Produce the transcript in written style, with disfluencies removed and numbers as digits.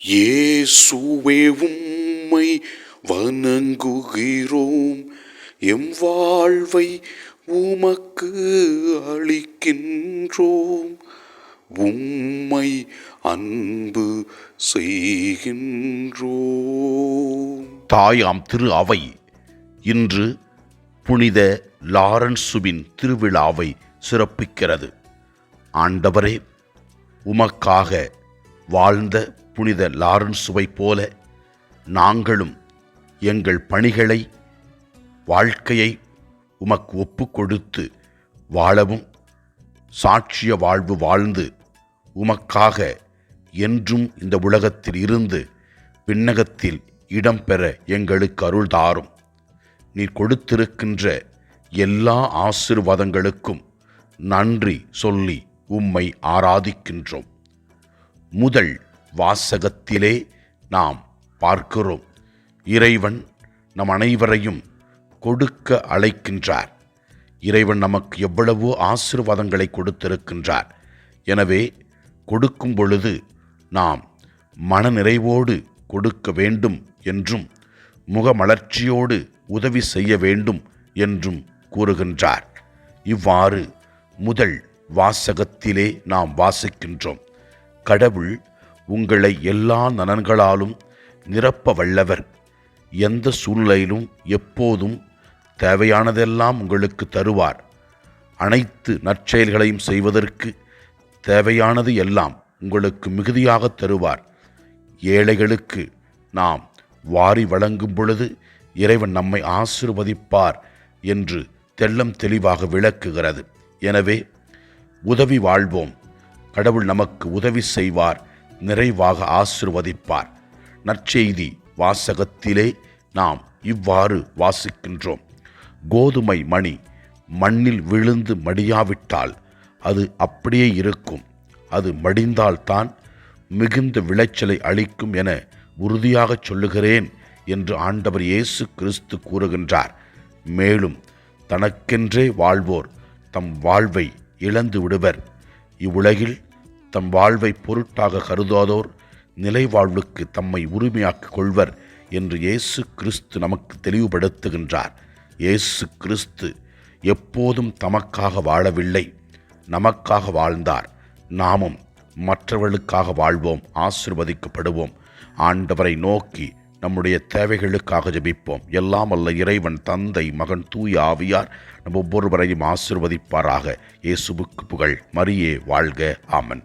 இயேசுவே உம்மை வணங்குகிறோம், எம் வாழ்வை உமக்கு அளிக்கின்றோம், உம்மை அன்பு செய்கின்றோம். தாயாம் திரு அவை இன்று புனித லாரன்சுவின் திருவிழாவை சிறப்பிக்கிறது. ஆண்டவரே, உமக்காக வாழ்ந்த புனித லாரன்சுவை போல நாங்களும் எங்கள் பணிகளை, வாழ்க்கையை உமக்கு ஒப்பு கொடுத்து வாழவும், சாட்சிய வாழ்வு வாழ்ந்து உமக்காக என்றும் இந்த உலகத்தில் இருந்து விண்ணகத்தில் இடம்பெற எங்களுக்கு அருள் தாரும். நீர் கொடுத்திருக்கின்ற எல்லா ஆசீர்வாதங்களுக்கும் நன்றி சொல்லி உம்மை ஆராதிக்கின்றோம். முதல் வாசகத்திலே நாம் பார்க்கிறோம், இறைவன் நம் அனைவரையும் கொடுக்க அழைக்கின்றார். இறைவன் நமக்கு எவ்வளவோ ஆசீர்வாதங்களை கொடுத்திருக்கின்றார். எனவே கொடுக்கும் பொழுது நாம் மனநிறைவோடு கொடுக்க வேண்டும் என்றும், முகமலர்ச்சியோடு உதவி செய்ய வேண்டும் என்றும் கூறுகின்றார். இவ்வாறு முதல் வாசகத்திலே நாம் வாசிக்கின்றோம், கடவுள் உங்களை எல்லா நலன்களாலும் நிரப்ப வல்லவர். எந்த சூழ்நிலையிலும் எப்போதும் தேவையானதெல்லாம் உங்களுக்கு தருவார். அனைத்து நற்செயல்களையும் செய்வதற்கு தேவையானது எல்லாம் உங்களுக்கு மிகுதியாக தருவார். ஏழைகளுக்கு நாம் வாரி வழங்கும் பொழுது இறைவன் நம்மை ஆசீர்வதிப்பார் என்று தெள்ளம் தெளிவாக விளக்குகிறது. எனவே உதவி வாழ்வோம். கடவுள் நமக்கு உதவி செய்வார், நிறைவாக ஆசீர்வதிப்பார். நற்செய்தி வாசகத்திலே நாம் இவ்வாறு வாசிக்கின்றோம், கோதுமை மணி மண்ணில் விழுந்து மடியாவிட்டால் அது அப்படியே இருக்கும், அது மடிந்தால்தான் மிகுந்த விளைச்சலை அளிக்கும் என உறுதியாகச் சொல்லுகிறேன் என்று ஆண்டவர் இயேசு கிறிஸ்து கூறுகின்றார். மேலும் தனக்கென்றே வாழ்வோர் தம் வாழ்வை இழந்து விடுவர். இவ்வுலகில் தம் வாழ்வை பொருட்டாக கருதாதோர் நிலை வாழ்வுக்கு தம்மை உரிமையாக்கிக் கொள்வர் என்று இயேசு கிறிஸ்து நமக்கு தெளிவுபடுத்துகின்றார். இயேசு கிறிஸ்து எப்போதும் தமக்காக வாழவில்லை, நமக்காக வாழ்ந்தார். நாமும் மற்றவர்களுக்காக வாழ்வோம், ஆசீர்வதிக்கப்படுவோம். ஆண்டவரை நோக்கி நம்முடைய தேவைகளுக்காக ஜெபிப்போம். எல்லாம் வல்ல இறைவன் தந்தை, மகன், தூய ஆவியார் நம் ஒவ்வொருவரையும் ஆசீர்வதிப்பாராக. இயேசுவுக்கு புகழ். மரியே வாழ்க. ஆமன்.